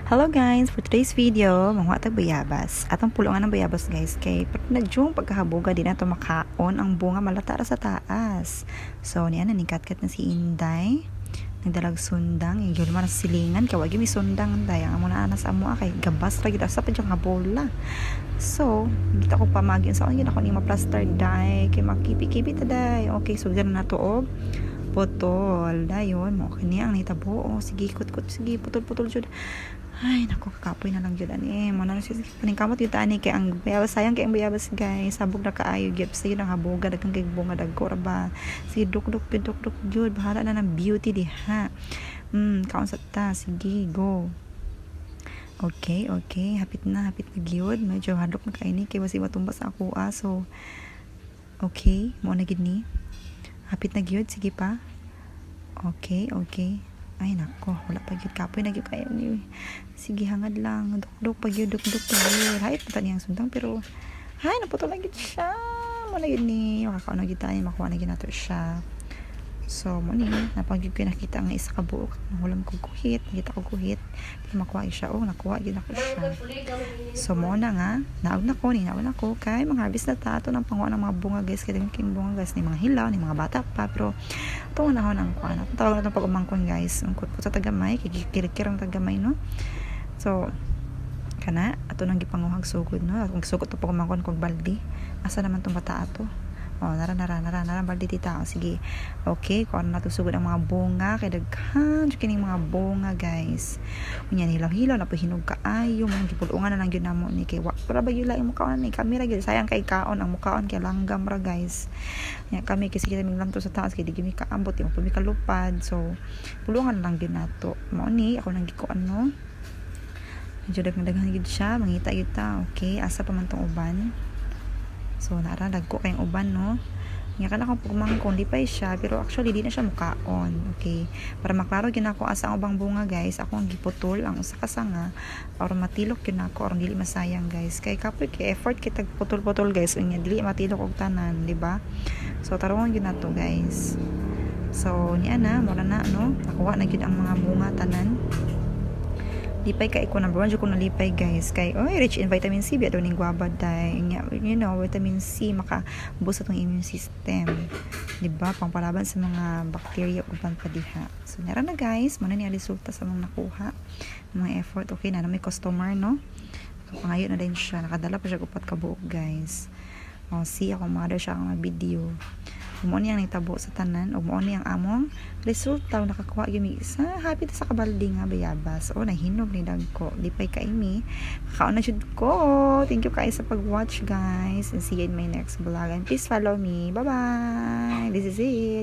Hello guys, for today's video, mga tag bayabas. Atong pulungan ng bayabas guys, kay nadyong pagkahabuga din nato makaon ang bunga malata ra sa taas. So niya naningkat-kat na si Inday. Nagdalag sundang, yung man sa silingan, kawag yung may sundang day. Ang muna anas amo kay gabas ra gid sa pa nga bola. So, kita ko pamagin sa akin ako ni ma-plaster day, kay makipi-kipi ta day. Okay, so ganun na to og putol dayon mo kani ang nitabo. Sige kut-kut, sige putol-putol jud. Ay, naku, kakapoy na lang dyan. Mo na siya, paningkamot yung tani, kaya ang bayabas, sayang kaya ang bayabas, guys. Sabog na kaayo, gyap sa'yo ng haboga, dagang kay bunga, dagko, ba? Sige, duk-duk, jud. Bahala na ng beauty, di, ha? Kaon sa ta. Sige, go. Okay. Hapit na, gyud. Medyo hadlok na kaini, kaya wasi matumbas ako, so, okay, mo na gid ni. Hapit na gyud, sige pa. Okay. Ay nako, wala pa gyud kapoy na gyud kayo ni. Sige hangad lang, duk pa gyud. Hayop ta niyang sundang pero hay naputol na gyud siya. Mo na gyud ni makakaon na gyud tayo, makuha na gyud nato siya. So mo ni napagyud ko nakita ang isa ka buok, nahulam ko guhit, nakita ko guhit. Pero makuha siya, nakuha gyud ako siya. So mo na nga, naog na ko kay mga harvest na tato ng panguha ng mga bunga guys, kay king bunga guys ni mga hilaw, ni mga bata pa pero ito na ho ng kuha na. Tawag na itong pag-umangkon guys. Ang kutpo sa tagamay, kikirikirang tagamay no. So kana ato nang gipanguhag sugod no. Kung sugod to pag-umangkon kog baldi. Asa naman tong bata ato? Nara baldi tita. Sige. Okay, kuha na to sugod ang mga bunga kay daghan kining mga bunga guys. Unya hilaw na po hinog kaayo, man gipulungan na lang gyud namo ni kay para ba gyud laing mukaon ni kamera gyud sayang kay kaon ang mukaon kay langgam ra guys. Nya kami kasi kita ming lanto sa taas kay di gyud mi kaambot yung pumi kalupad. So pulungan lang gyud nato. Mao ni ako nang gikuan no. Medyo daghan gyud siya, mangita gyud ta. Okay, asa pa man tong uban. So, naralag ko kayong uban, no? Nga ka na kung pagmangkon, di pa siya, pero actually, di na siya mukaon. Okay? Para maklaro, yun ako, asa ang ubang bunga, guys. Ako ang giputol, ang usa kasanga, para matilok yun ako, or dili masayang, guys. Kay kapoy, kay effort, kita putol-putol, guys. Unya, dili matilok og tanan, di ba? So, tarungan yun na to, guys. So, niya na, mura na, no? Nakuha na yun ang mga bunga, tanan. Lipay kay ko number 1 jud ko nalipay guys kay rich in vitamin C biya daw ning guava dai vitamin C maka-boost atong immune system, di ba, pangpalaban sa mga bacteria ug padiha. So nara na guys, mo na ni resulta sa mga nakuha mga effort. Okay na may customer no, pangayo na din siya, nakadala pa siya upat ka buok guys. See ako mother siya ang video. Mo ni ang nitabo sa tanan ug mo ni ang among resulta nakakuha gyud sa happy sa kabaldi nga bayabas. Nahinog ni dagko lipay kaimi kakaon na jud ko. Thank you guys sa pag-watch guys, and see you in my next vlog, and please follow me. Bye bye, this is it.